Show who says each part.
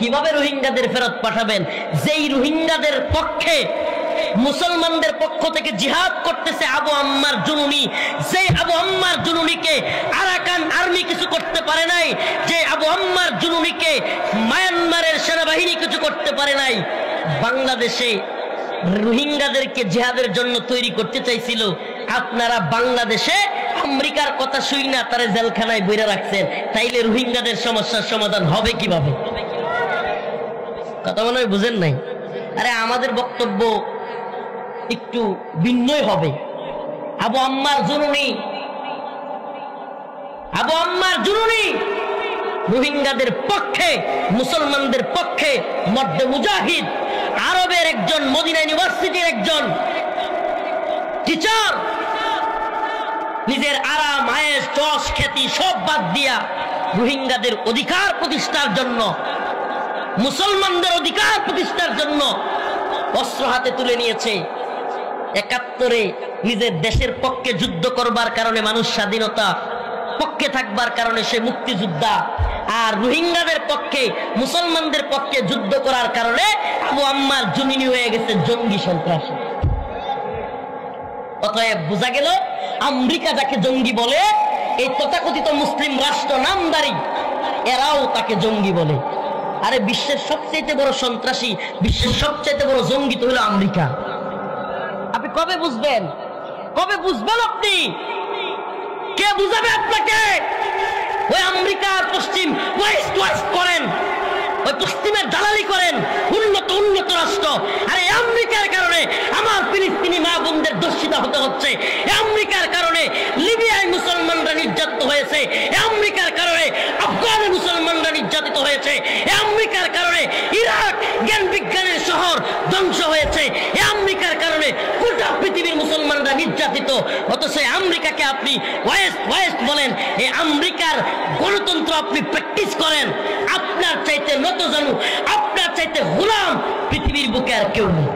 Speaker 1: কিভাবে রোহিঙ্গাদের ফেরত পাঠাবেন যেই রোহিঙ্গাদের পক্ষে মুসলমানদের পক্ষ থেকে জিহাদ করতেছে আবু আম্মার জুনুনি, যে আবু আম্মার জুনুনিকে আরাকান আর্মি কিছু করতে পারে নাই, যে আবু আম্মার জুনুনিকে মায়ানমারের সেনাবাহিনী কিছু করতে পারে নাই। বাংলাদেশে রোহিঙ্গাদেরকে জিহাদের জন্য তৈরি করতে চাইছিল, আপনারা বাংলাদেশে আমেরিকার কথা শুই না তারা জেলখানায় বইরা রাখছেন, তাইলে রোহিঙ্গাদের সমস্যার সমাধান হবে কিভাবে? কথা মনে হয় বুঝেন নাই। আরে আমাদের বক্তব্য একটু ভিন্নই হবে। আবু আম্মার জুনুনি রোহিঙ্গাদের পক্ষে, মুসলমানদের পক্ষে মর্দে মুজাহিদ, আরবের একজন, মদিনা ইউনিভার্সিটির একজন টিচার, নিজের আরাম আয়েশ যশ খ্যাতি সব বাদ দিয়া রোহিঙ্গাদের অধিকার প্রতিষ্ঠার জন্য, মুসলমানদের অধিকার প্রতিষ্ঠার জন্য অস্ত্র হাতে তুলে নিয়েছে। ৭১ নিজের দেশের পক্ষে যুদ্ধ করবার কারণে মানুষ স্বাধীনতা পক্ষে থাকবার কারণে সে মুক্তিযোদ্ধা, আর রোহিঙ্গাদের পক্ষে মুসলমানদের পক্ষে যুদ্ধ করার কারণে আবু আম্মার জুনুনি হয়ে গেছে জঙ্গি সন্ত্রাসী। অতএব বোঝা গেল আমেরিকা যাকে জঙ্গি বলে, এই তথাকথিত মুসলিম রাষ্ট্র নামদারি এরাও তাকে জঙ্গি বলে। আরে বিশ্বের সবচেয়ে বড় সন্ত্রাসী, বিশ্বের সবচেয়ে বড় জঙ্গি তো হলো আমেরিকা। আপনি কবে বুঝবেন? কবে বুঝবেন আপনি? কে বুঝাবে আপনাকে? ওই আমেরিকার পশ্চিম ওয়েস্ট করেন, ওই পশ্চিমের দালালি করেন, উন্নত রাষ্ট্র। আর এই আমেরিকার কারণে আমার ফিলিস্তিনি মা বোনদের দর্শিত হতে হচ্ছে। আমেরিকার কারণে লিবিয়ায় মুসলমানরা নির্যাতিত হয়েছে। আমেরিকার কারণে আফগানে মুসলমানরা নির্যাতিত হয়েছে। আমেরিকার কারণে ইরাক জ্ঞান বিজ্ঞানের শহর ধ্বংস হয়েছে। আমেরিকার কারণে গোটা পৃথিবীর মুসলমানরা নির্যাতিত। অথচ আমেরিকাকে আপনি ওয়েস্ট বলেন। এই আমেরিকার গণতন্ত্র আপনি প্র্যাকটিস করেন। আপনার চাইতে নতজানু, আপনার চাইতে গোলাম পৃথিবীর বুকে আর কেউ নেই।